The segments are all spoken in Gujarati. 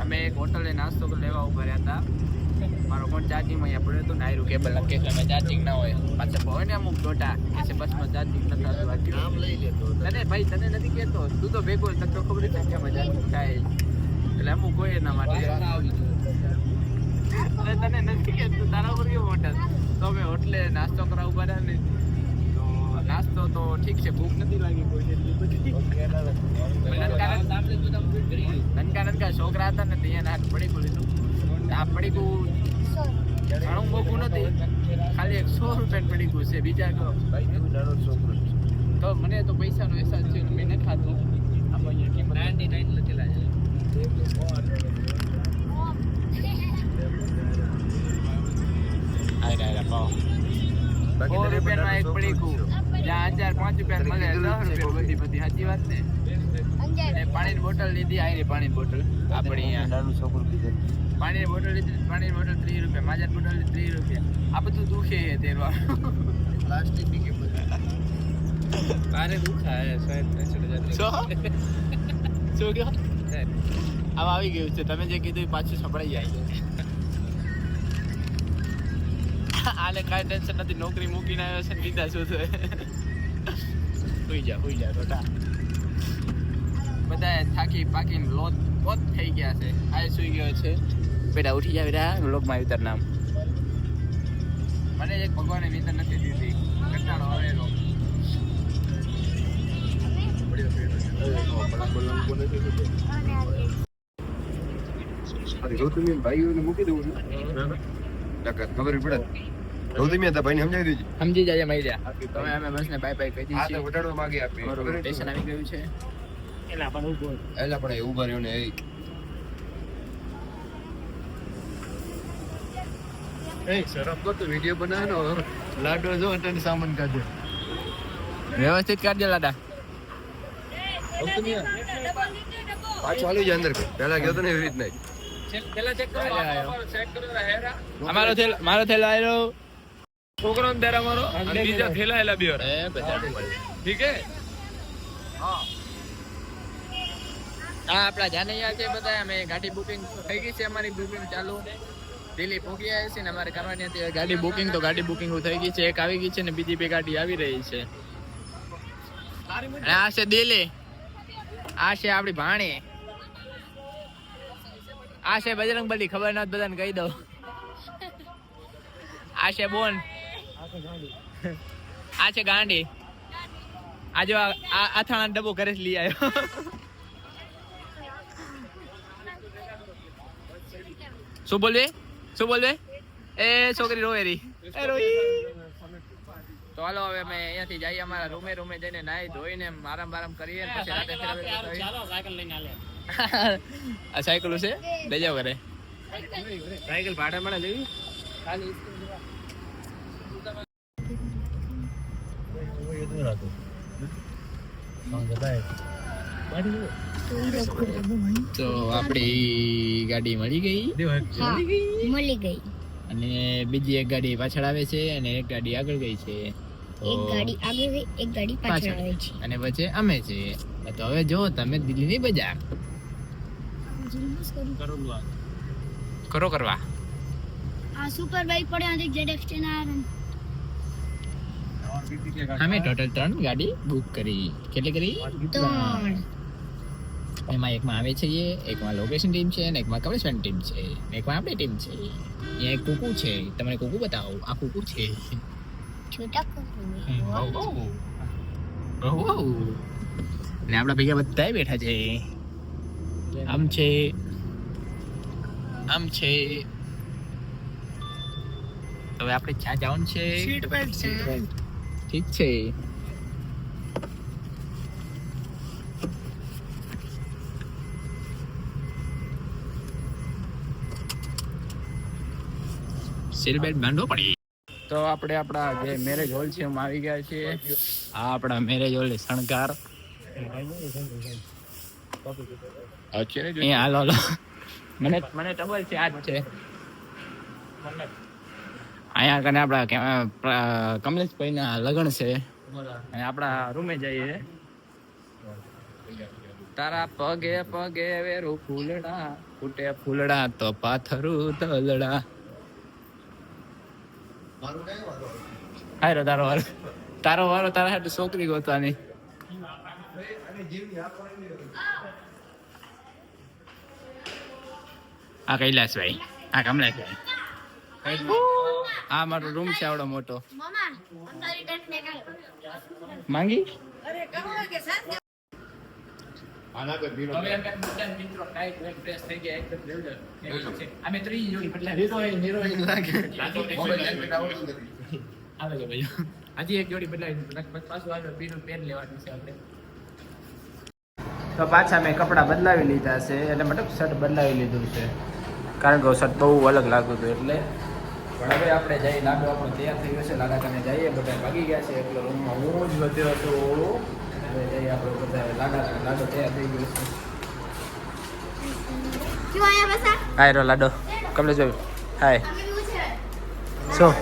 અમે એક હોટલે નાસ્તો લેવા ઉભા રહ્યા હતા. મારો ફોન ચાર્જિંગમાં અહીંયા પડ્યો હતો ને આયરું કેબલ નાખે એટલે ચાર્જિંગ ના હોય. પાછા હોય ને અમુક ડોટા કે બસમાં ચાર્જિંગ નતા થતું. નામ લઈ લેતો તને ભાઈ, તને નથી કહેતો, તું તો ભેગો તને તો ખબર છે કે મજા થાય એટલે અમુક હોય એના માટે. તને નથી કહેતું, તારા ઉપર કેવો હોટલ તો અમે હોટલે નાસ્તો કરવા ઉભા રહ્યા ને. તો નાસ્તો તો ઠીક છે, ભૂખ નથી લાગી કોઈ એટલી બધી. નનકા છોકરા હતા ને ત્યાં હાથ પડીકું લીધું. આ પડીકું ઘણું મોંઘું નથી, ખાલી 100 રૂપિયા પડીકું છે. બીજા તો મને તો પૈસાનો અહેસાસ છે, મેં નથી ખાધું. આમાં અહીંયા 99 લખેલા છે. એક પડીકું જ્યાં 5 રૂપિયા મળે 10 રૂપિયા બધી સાચી વાત ને. પાણીની બોટલ લીધી, આયરી પાણીની બોટલ આપણી નાનું છોકરું કીધું. પાણીની બોટલ લીધી, પાણીની બોટલ 30 રૂપિયા, માજાની બોટલ 30 રૂપિયા. આ બધું દુખે છે તેરવા પ્લાસ્ટિક ની કે તારે દુખા હે સાહેબ. શું કહો? આમ આવી ગયું છે, તમે જે કીધું પાછું સંભળાઈ જાય. આને કાંઈ ટેન્શન નથી, નોકરી મૂકીને આવ્યો છે ને લીધા શું છે. સુઈ જા રોટા. બધા થાકી પાકીને લોત થઈ ગયા છે. આ સુઈ ગયો છે. બેટા ઉઠી જાય બેટા, વ્લોગમાં આવી તાર નામ. મને એક ભગવાને નીંદર નથી દીધી, કંટાળો આવેલો. ગૌતમી ભાઈઓને મૂકી દઉં છું, ખબર પડે. ગૌતમી હતા ભાઈને સમજાવી દેજો. સમજી જાય મળી તમે અમે બસને બાય બાય કહી દીધી. આ વટાડવા માંગે આપે. સ્ટેશન આવી ગયું છે. એલા પણ ઉભો રહ્યો ને. એ શરમ તો વિડિયો બનાવવાનો. લાડો જો તને સામાન કાઢે વ્યવસ્થિત કાઢજે લાડા. પાછો આવી જાય અંદર. પેલા ગયો તો ને એવી રીતના. પેલા ચેક કરો. મારો થેલો આવ્યો. છોકરાનો દેરા મારો અને બીજા થેલા એલા બે. ઠીક હે. હા આપડા જાનૈયા છે બધા. અમે ગાડી બુકિંગ થઈ ગઈ છે, અમારી બુકિંગ ચાલુ. દિલ્હી પહોંચી આવ્યા છે ને અમારે કરવાની હતી ગાડી બુકિંગ. તો ગાડી બુકિંગ થઈ ગઈ છે, એક આવી ગઈ છે ને બીજી બે ગાડી આવી રહી છે. આ છે દિલ્હી, આ છે આપડી ભાણી, આ છે બજરંગબલી. ખબર નથી બધાને કહી દઉં. આ છે બોન, આ છે ગાંડી. આ જો અથાણા ડબ્બો ઘરે લઈ આવ્યો. શું બોલવે એ છોકરી રોવેરી એ રોઈ. તો હાલો હવે અમે અહીંયાથી જઈએ અમારા રૂમે જઈને નાઈ ધોઈને આરામ કરીએ પછી રાતે સાયકલ લઈને આલે. આ સાયકલ છે લઈ જાવ ઘરે. સાયકલ ભાડે મળે લેવી ખાલી. તો આપડી ગાડી મળી ગઈ અને બીજી એક ગાડી પાછળ આવે છે અને એક ગાડી આગળ ગઈ છે. એક ગાડી આગળ ગઈ, એક ગાડી પાછળ આવે છે અને વચ્ચે અમે છે. તો હવે જો તમે દિલ્હીની બજાર કરો કરવા આ સુપર બાઈક પડ્યા છે ZX 10 અમે ટોટલ 3 ગાડી બુક કરી. કેટલી કરી? 3. એમાં એકમાં આવે છે, એકમાં લોકેશન ટીમ છે અને એકમાં કવરેજમેન્ટ ટીમ છે, એકમાં આપણી ટીમ છે. અહીંયા એક કુકુ છે, તમને કુકુ બતાવો. આ કુકુ છે, છોટા કુકુ. ને આપણા ભેગા બધા બેઠા છે. આમ છે હવે આપણે ક્યાં જવાનું છે? સીટ બેલ્ટ છે. ઠીક છે. સીટ બેલ્ટ બાંધવો પડી. તો આપણે આપણા જે મેરેજ હોલ છે એમાં આવી ગયા છીએ. આ આપણા મેરેજ હોલ શણગાર. અહીંયા હાલો મને ટબલ છે, આ જ છે. અહીંયા કને આપણા કમલેશભાઈ ના લગ્ન છે અને આપણા રૂમે જઈએ. તારા પગે પગે વેરું ફૂલડા ફૂટે ફૂલડા તો પાથરું તલડા. હારો તારો વારો તારા હાટુ છોકરી ગોતવાની. આ કૈલાસભાઈ, આ કમલેશભાઈ, આ મારો રૂમ છે આવડો મોટો. માંગી અમે ત્રીજી જોડી હજી એક જોડી બદલાવી પાછું પેન લેવાનું છે આપણે. તો પાછા મેં કપડાં બદલાવી લીધા છે, એટલે મતલબ શર્ટ બદલાવી લીધું છે, કારણ કે શર્ટ બહુ અલગ લાગતું હતું એટલે. પણ હવે આપણે જઈએ, લાડો આપણો તૈયાર થઈ ગયો છે, લાડા કને જઈએ, બધા ભાગી ગયા છે, એટલો રૂમમાં હું જ વધ્યો હતો. હવે જઈએ આપણે બધા લાડો તૈયાર થઈ ગયો છે. હાય રો લાડો કમલેશભાઈ, હાય. શું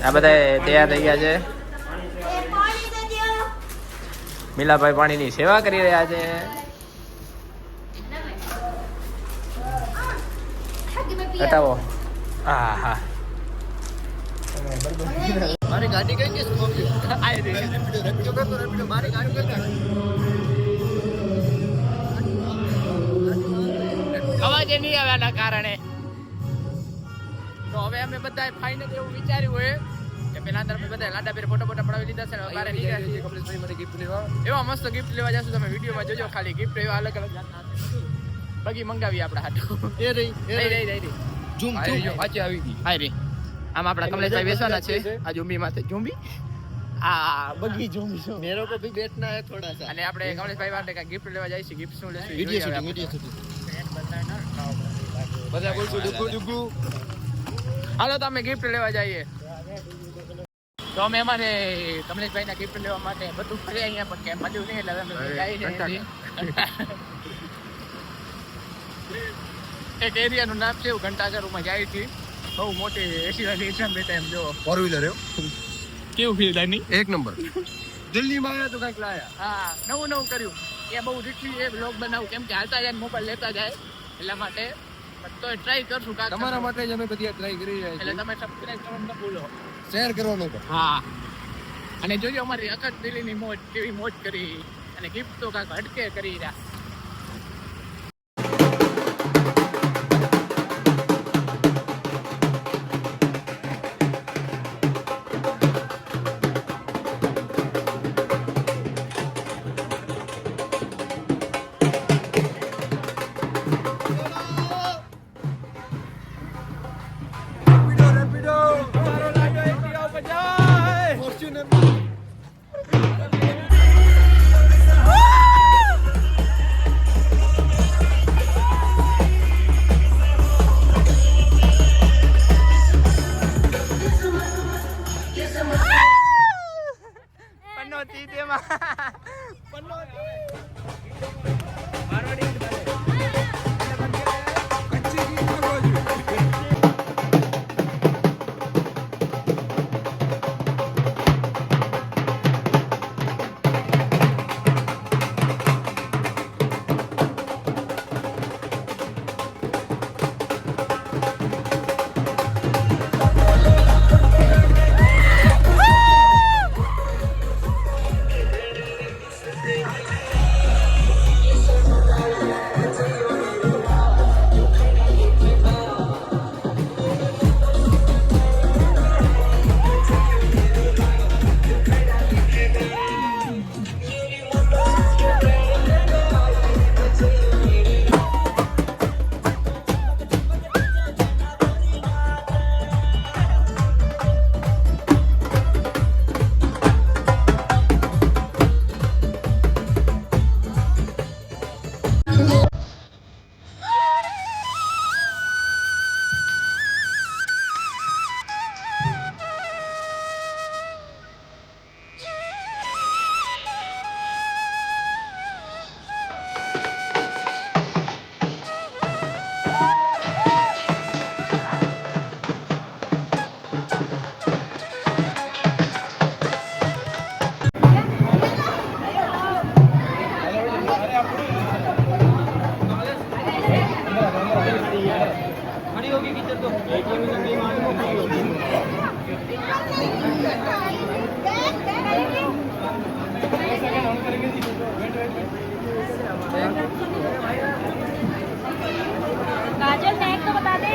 આ બધા તૈયાર થઈ ગયા છે? મિલાભાઈ પાણીની સેવા કરી રહ્યા છે. હટાવો. હા હા, મારી ગાડી કઈ કે મારી ગાડી અવાજ નહીં આવ્યાના કારણે. તો હવે અમે બધા ફાઇનલ એવું વિચાર્યું હોય કે પેલા અંદર અમે બધા લાડા પેર ફોટો પડાવી લીધા છે. બહાર નીકળ્યા છીએ કમલેશભાઈ મારી ગિફ્ટ લેવા. એવા મસ્ત ગિફ્ટ લેવા જશું, તમે વિડીયોમાં જોજો. ખાલી ગિફ્ટ એવા અલગ અલગ બગી મંગાવી આપણા હાટુ. એ રહી ઝૂમ પાછી આવી ગઈ. હાય રે, આમ આપણા કમલેશભાઈ બેસવાના છે આ ઝુંબી માથે. ઝુંબી આ બગી ઝુંબી છો મેરો કો ભી બેઠના હે થોડા સા. અને આપણે કમલેશભાઈ માટે કા ગિફ્ટ લેવા જઈએ છીએ. ગિફ્ટ શું લેશું? Video shooting. બધા બોલશું ડુગુ. હાલો તો અમે ગિફ્ટ લેવા જઈએ. તો અમે અમારે કમલેશભાઈના ગિફ્ટ લેવા માટે બધું ફરી અહીંયા, પણ કેમ મળ્યું નહીં એટલે અમે જઈએ. એક એરિયાનું નામ છે ઘંટાઘરમાં જાય છે. બહુ મોટી એસી વાળી એક્ઝામ બેઠા એમ જો. ફોર વ્હીલર કેવું ફીલ થાય? એક નંબર. દિલ્હીમાં આવ્યા તો કંઈક લાયા. હા, નવું કર્યું. એ બહુ રીટલી એ બ્લોગ બનાવું, કેમ કે હાલતા જાય મોબાઈલ લેતા જાય એટલા માટે. તો ટ્રાય કરશું કાકા, તમારા માટે જ અમે બધી ટ્રાય કરી રહ્યા છીએ. એટલે તમે સબસ્ક્રાઇબ કરવાનું ન ભૂલો, શેર કરવાનું. હા, અને જોજો અમારી અખત દિલ્હીની મોજ કેવી મોજ કરી, અને ગિફ્ટ તો કાંક હટકે કરી રહ્યા. काजल नेक तो बता दे,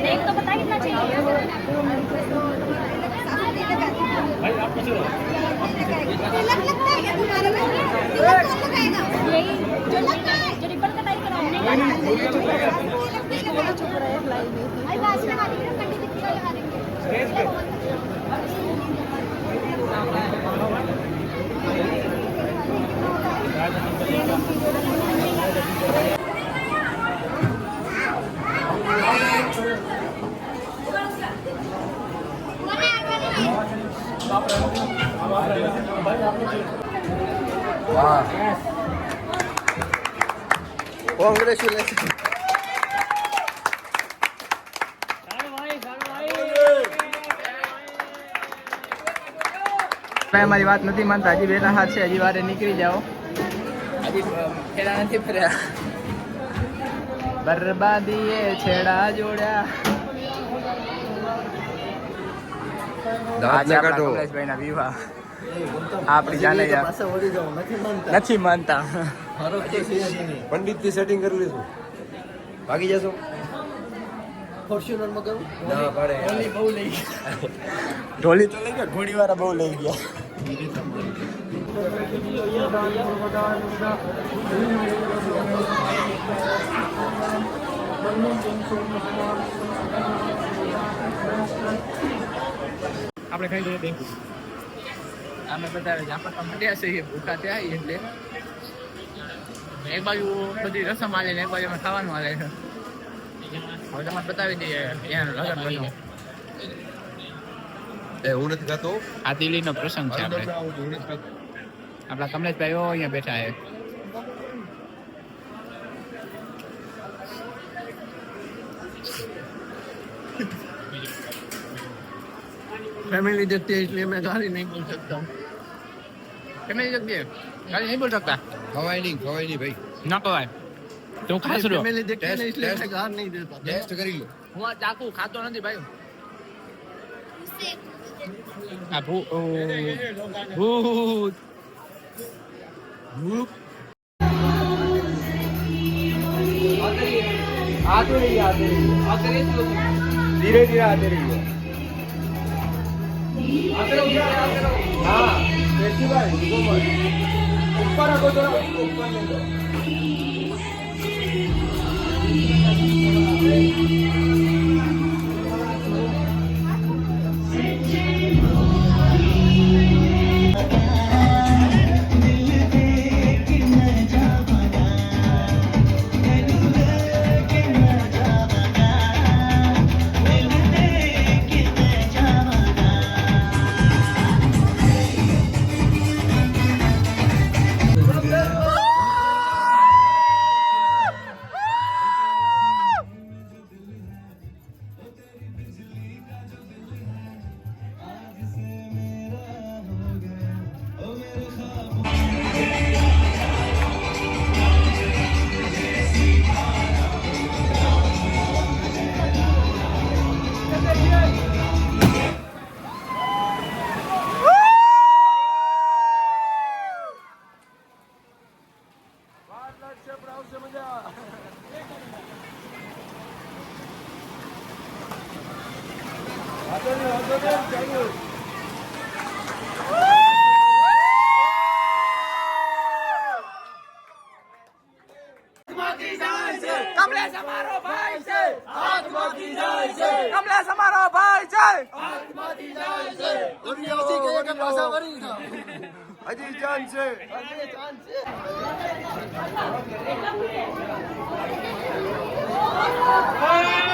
नेक तो बता कितना चाहिए। भाई आप पूछ लो। तिलक लगता है क्या तुम्हारे में? तिलक कौन लगाएगा? यही जो लगता है, जो रिबन कटाई कराने का। चुप रहे फ्लाई में। भाई बात लगा देंगे, कंडी दिखती है लगा देंगे। વાહ, કોંગ્રેચ્યુલેશન. અમારી વાત નથી માનતા, હજી વહેલા હાથ છે, હજી વારે નીકળી જાઓ, હજી ફેરા નથી ફર્યા. બરબાદીએ છેડા જોડ્યા. આજે આપણા કમલેશભાઈના વિવાહ. આપણી જાનૈયા નથી માનતા. પંડિતથી સેટિંગ કરી લીધું. ભાગી જશો? ફોર્ચ્યુનરમાં કરું? ના પડે. બહુ લઈ ગયા. ઢોલી તો લઈ ગયા, ઘોડી વાળા બહુ લઈ ગયા. આપણે ખાઈ લઈએ. અમે બધા ઝાપટા મળ્યા છીએ, ભૂખા થયા એટલે એક બાજુ બધી રસમ હાલે ને એક બાજુ અમે ખાવાનું હાલે છે. હવે તમારે બતાવી દઈએ એનું લગ્ન બન્યું. હું નથી ખાતો. આ દિલ્હીનો પ્રસંગ છે. આપણે આપણા કમલેશભાઈઓ અહીંયા બેઠા છે. फैमिली देखती है इसलिए मैं गाली नहीं बोल सकता. ફેમિલી જગ્યાએ ગાડી નહીં બોલ શકતા. ખવાય નહીં ભાઈ. ના કવાય તું ખાસ રહ્યો. फैमिली देखती है ना इसलिए मैं गाल नहीं देता. ટેસ્ટ કરી લો. હું આ ચાકુ ખાતો નથી ભાઈ. આ ભૂત ધીરે ધીરે આતે રહીએ. હા, ભાઈ ઉપર આગો થોડા ઉપર લેજો. કમલેશ અમારો ભાઈ છે. હાથમાંથી જાય છે. કમલેશ અમારો ભાઈ છે. હાથમાંથી જાય છે. હજી જાન છે. Oh!